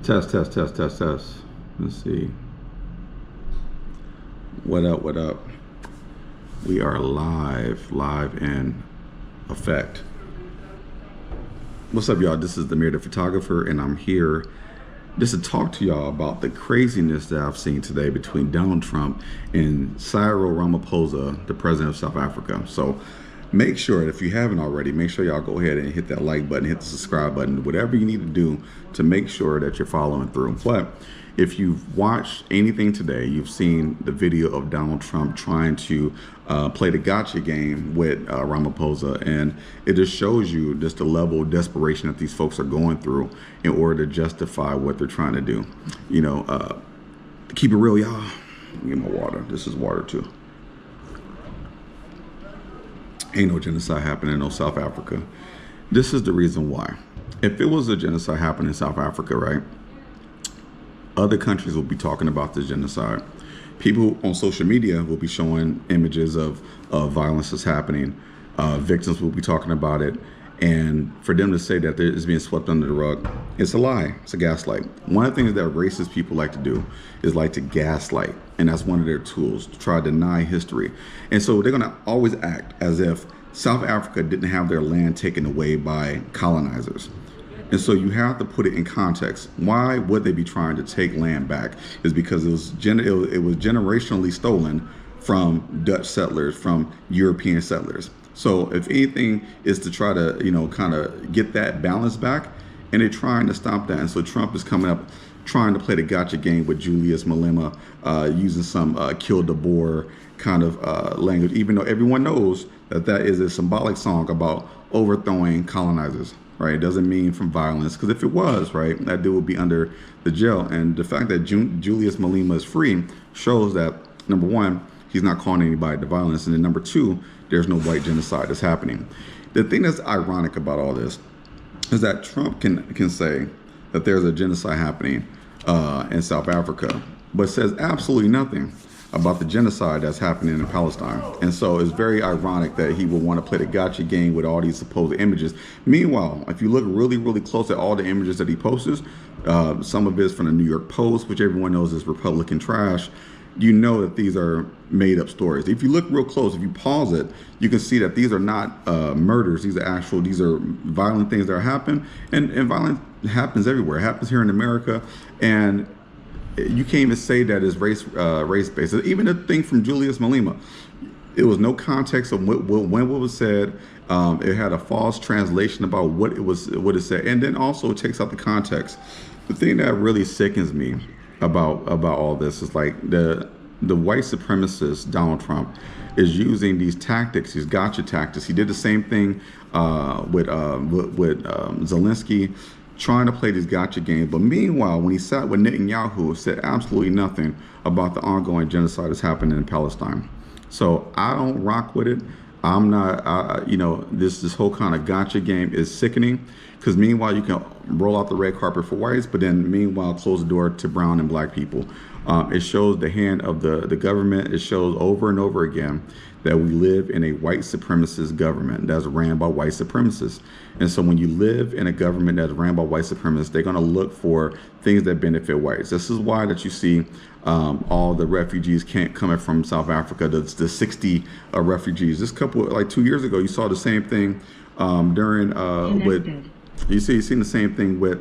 Test, test, test, test, test. Let's see. What up, what up? We are live in effect. What's up, y'all? This is Demir the photographer, and I'm here just to talk to y'all about the craziness that I've seen today between Donald Trump and Cyril Ramaphosa, the president of South Africa. So make sure, if you haven't already, make sure y'all go ahead and hit that like button, hit the subscribe button, whatever you need to do to make sure that you're following through. But if you've watched anything today, you've seen the video of Donald Trump trying to play the gotcha game with Ramaphosa, and it just shows you just the level of desperation that these folks are going through in order to justify what they're trying to do. You know, keep it real, y'all. Get my water. This is water too. Ain't no genocide happening in no South Africa. This is the reason why. If it was a genocide happening in South Africa, right, other countries will be talking about this genocide. People on social media will be showing images of violence that's happening. Victims will be talking about it. And for them to say that it's being swept under the rug, it's a lie. It's a gaslight. One of the things that racist people like to do is like to gaslight. And that's one of their tools, to try to deny history. And so they're going to always act as if South Africa didn't have their land taken away by colonizers. And so you have to put it in context. Why would they be trying to take land back? Is because it was generationally stolen from Dutch settlers, from European settlers. So if anything is to try to, kind of get that balance back, and they're trying to stop that. And so Trump is coming up trying to play the gotcha game with Julius Malema, using some kill the boer kind of language, even though everyone knows that that is a symbolic song about overthrowing colonizers. Right, it doesn't mean from violence, because if it was, right, that dude would be under the jail. And the fact that Julius Malema is free shows that, number one, he's not calling anybody to violence, and then number two, there's no white genocide that's happening. The thing that's ironic about all this is that Trump can say that there's a genocide happening in South Africa, but says absolutely nothing about the genocide that's happening in Palestine. And so it's very ironic that he will want to play the gotcha game with all these supposed images. Meanwhile, if you look really, really close at all the images that he posts, some of it is from the New York Post, which everyone knows is Republican trash. You know that these are made up stories. If you look real close, if you pause it, you can see that these are not murders. These are violent things that are happening. And violence happens everywhere. It happens here in America. And you can't even say that it's race-based. Even the thing from Julius Malema, it was no context of when it was said. It had a false translation about what it said, and then also it takes out the context. The thing that really sickens me about all this is like the white supremacist Donald Trump is using these tactics, these gotcha tactics. He did the same thing with Zelensky, trying to play this gotcha game. But meanwhile, when he sat with Netanyahu, said absolutely nothing about the ongoing genocide that's happening in Palestine. So I don't rock with it. I'm not, this whole kind of gotcha game is sickening, because meanwhile you can roll out the red carpet for whites, but then meanwhile close the door to brown and black people. It shows the hand of the government. It shows over and over again that we live in a white supremacist government that's ran by white supremacists. And so when you live in a government that's ran by white supremacists, they're going to look for things that benefit whites. This is why that you see all the refugees coming from South Africa, the 60 refugees. This couple, like 2 years ago, you saw the same thing you've seen the same thing with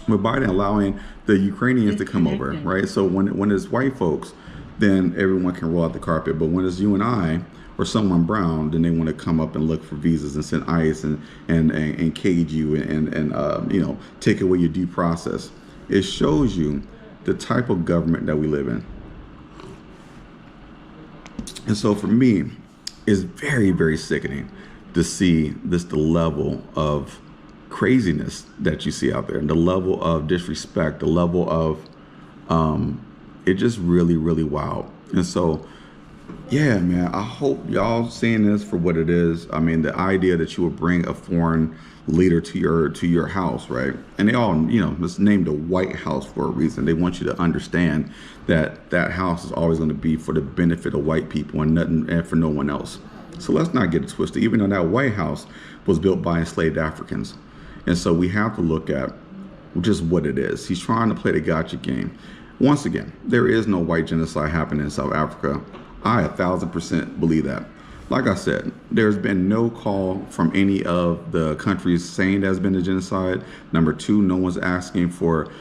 Biden allowing the Ukrainians to come over, right? So when it's white folks, then everyone can roll out the carpet. But when it's you and I or someone brown, then they want to come up and look for visas and send ICE and cage you and take away your due process. It shows you the type of government that we live in. And so for me, it's very, very sickening to see the level of craziness that you see out there, and the level of disrespect, the level of it just really, really wild. And so, yeah, man, I hope y'all seeing this for what it is. I mean, the idea that you would bring a foreign leader to your house, right? And they all, it's named the White House for a reason. They want you to understand that that house is always going to be for the benefit of white people and for no one else. So let's not get it twisted, even though that White House was built by enslaved Africans. And so we have to look at which is what it is. He's trying to play the gotcha game. Once again, there is no white genocide happening in South Africa. I 1,000% believe that. Like I said, there's been no call from any of the countries saying there's been a genocide. Number two, no one's asking for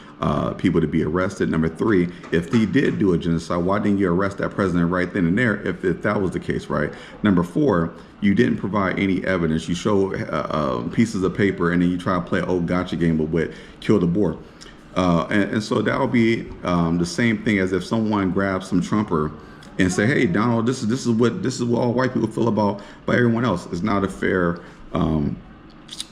people to be arrested. Number three, if he did do a genocide, why didn't you arrest that president right then and there if that was the case, right? Number four, you didn't provide any evidence. You show pieces of paper and then you try to play old gotcha game with kill the boar. And so that'll be the same thing as if someone grabs some Trumper and say, "Hey, Donald, this is what all white people feel about by everyone else." It's not a fair.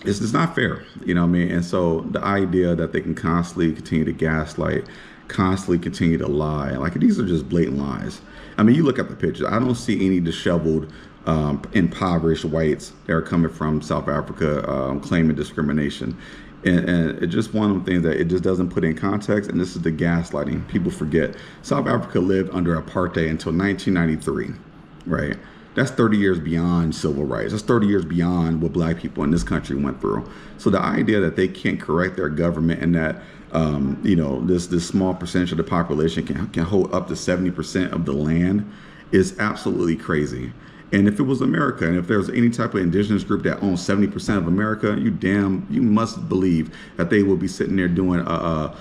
It's not fair, you know what I mean? And so the idea that they can constantly continue to gaslight, constantly continue to lie, like these are just blatant lies. I mean, you look at the pictures. I don't see any disheveled, impoverished whites that are coming from South Africa claiming discrimination. And it's just one of the things that it just doesn't put in context. And this is the gaslighting. People forget South Africa lived under apartheid until 1993, right? That's 30 years beyond civil rights. That's 30 years beyond what black people in this country went through. So the idea that they can't correct their government and that, this small percentage of the population can hold up to 70% of the land is absolutely crazy. And if it was America, and if there was any type of indigenous group that owns 70% of America, you must believe that they will be sitting there doing all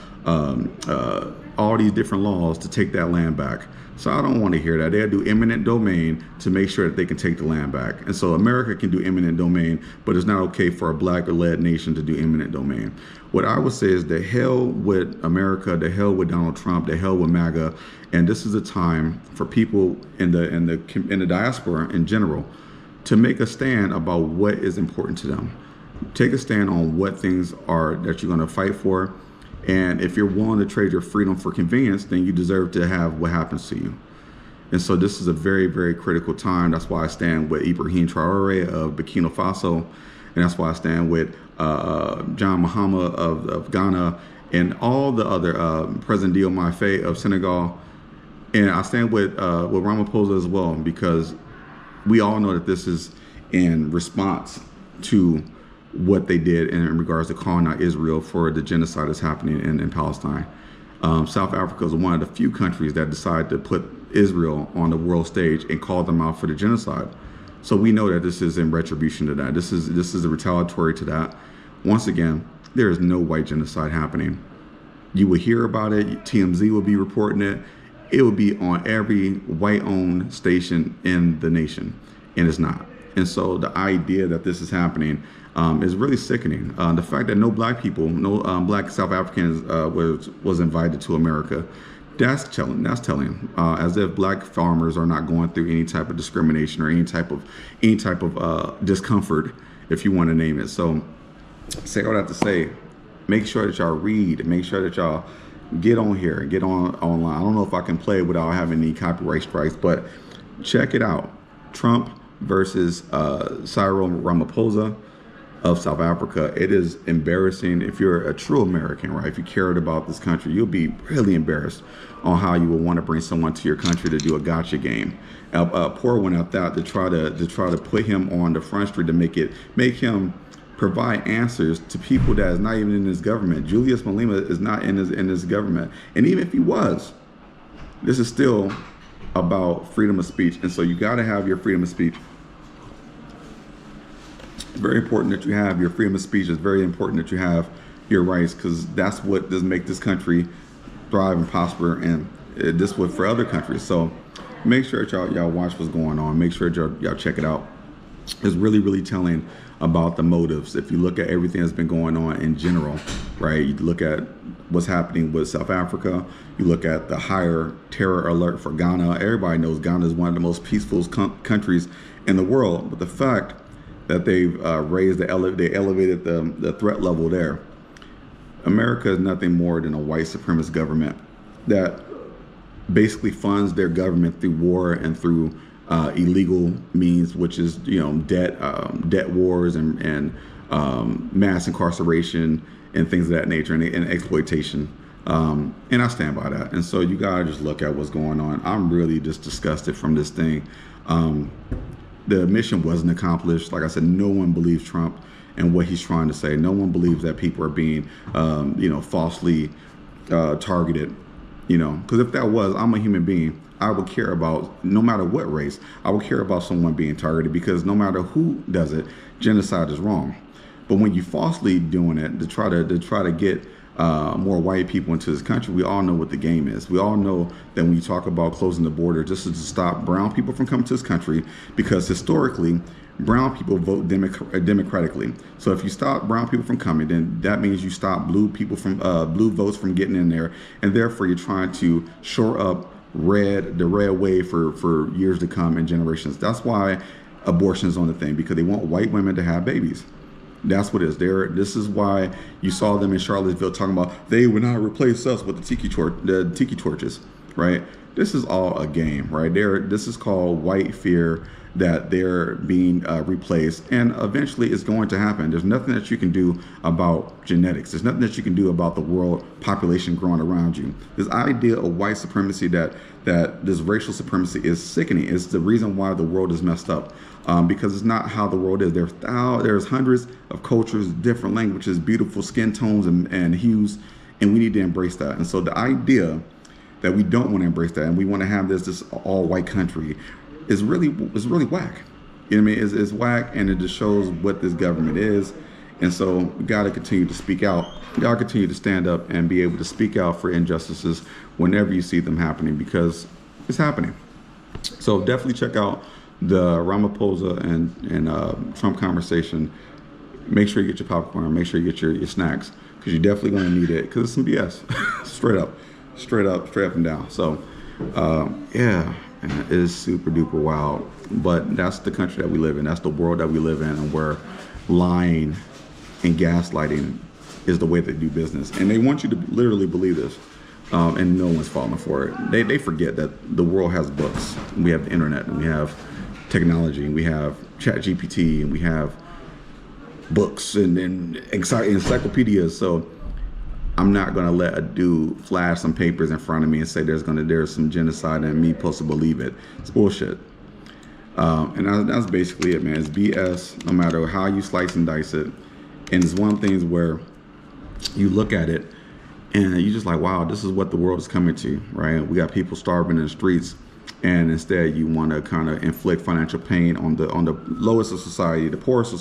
these different laws to take that land back. So I don't want to hear that. They'll do eminent domain to make sure that they can take the land back. And so America can do eminent domain, but it's not okay for a black-led nation to do eminent domain. What I would say is the hell with America, the hell with Donald Trump, the hell with MAGA. And this is a time for people in the diaspora in general to make a stand about what is important to them. Take a stand on what things are that you're going to fight for. And if you're willing to trade your freedom for convenience, then you deserve to have what happens to you. And so this is a very, very critical time. That's why I stand with Ibrahim Traore of Burkina Faso. And that's why I stand with John Mahama of Ghana and all the other President Diomaye Faye of Senegal. And I stand with Ramaphosa as well, because we all know that this is in response to what they did in regards to calling out Israel for the genocide that's happening in Palestine. South Africa is one of the few countries that decided to put Israel on the world stage and call them out for the genocide. So we know that this is in retribution to that. This is a retaliatory to that. Once again, there is no white genocide happening. You will hear about it. TMZ will be reporting it. It will be on every white-owned station in the nation, and it's not. And so the idea that this is happening is really sickening. The fact that no black people, no black South Africans was invited to America, that's telling. As if black farmers are not going through any type of discrimination or any type of discomfort, if you want to name it. So, say all that to say, make sure that y'all read. Make sure that y'all get on here, get on online. I don't know if I can play without having any copyright strikes, but check it out. Trump versus Cyril Ramaphosa of South Africa. It is embarrassing. If you're a true American, right? If you cared about this country, you'll be really embarrassed on how you would want to bring someone to your country to do a gotcha game. Pour one at that to try to put him on the front street to make him provide answers to people that is not even in his government. Julius Malema is not in his government, and even if he was, this is still about freedom of speech. And so you got to have your freedom of speech. It's very important that you have your freedom of speech. It's very important that you have your rights, because that's what does make this country thrive and prosper, and this would for other countries. So make sure that y'all watch what's going on. Make sure that y'all check it out. It's really, really telling about the motives. If you look at everything that's been going on in general, right? You look at what's happening with South Africa. You look at the higher terror alert for Ghana. Everybody knows Ghana is one of the most peaceful countries in the world. But the fact that they've elevated the threat level there. America is nothing more than a white supremacist government that basically funds their government through war and through illegal means, which is debt wars and mass incarceration and things of that nature, and exploitation. And I stand by that. And so you gotta just look at what's going on. I'm really just disgusted from this thing. The mission wasn't accomplished. Like I said, no one believes Trump. and what he's trying to say. No one believes that people are being, falsely targeted. Because if that was, I'm a human being. I would care about, no matter what race, I would care about someone being targeted, because no matter who does it, genocide is wrong. But when you falsely doing it to try to get more white people into this country, we all know what the game is. We all know that when you talk about closing the border, this is to stop brown people from coming to this country, because historically, brown people vote democratically. So if you stop brown people from coming, then that means you stop blue votes from getting in there, and therefore you're trying to shore up the red wave for years to come and generations. That's why abortion is on the thing, because they want white women to have babies. That's what it is. This is why you saw them in Charlottesville talking about they would not replace us with the tiki torches, right? This is all a game, right? This is called white fear, that they're being replaced, and eventually it's going to happen. There's nothing that you can do about genetics. There's nothing that you can do about the world population growing around you. This idea of white supremacy, that this racial supremacy, is sickening. It's the reason why the world is messed up, because it's not how the world is. There's hundreds of cultures, different languages, beautiful skin tones and hues, and we need to embrace that. And so the idea that we don't want to embrace that, and we want to have this all white country, is really whack. You know what I mean? It's whack, and it just shows what this government is. And so we got to continue to speak out. We got to continue to stand up and be able to speak out for injustices whenever you see them happening, because it's happening. So definitely check out the Ramaphosa and Trump conversation. Make sure you get your popcorn. Make sure you get your snacks, because you're definitely going to need it, because it's some BS. straight up and down. So yeah. It is super duper wild, but that's the country that we live in. That's the world that we live in, and where lying and gaslighting is the way they do business. And they want you to literally believe this, and no one's falling for it. They forget that the world has books. We have the internet, and we have technology, and we have ChatGPT, and we have books and encyclopedias. So I'm not gonna let a dude flash some papers in front of me and say there's some genocide and me supposed to believe it. It's bullshit. And that's basically it, man. It's BS, no matter how you slice and dice it. And it's one of the things where you look at it and you're just like, wow, this is what the world is coming to, right? We got people starving in the streets, and instead you want to kind of inflict financial pain on the lowest of society, the poorest of society.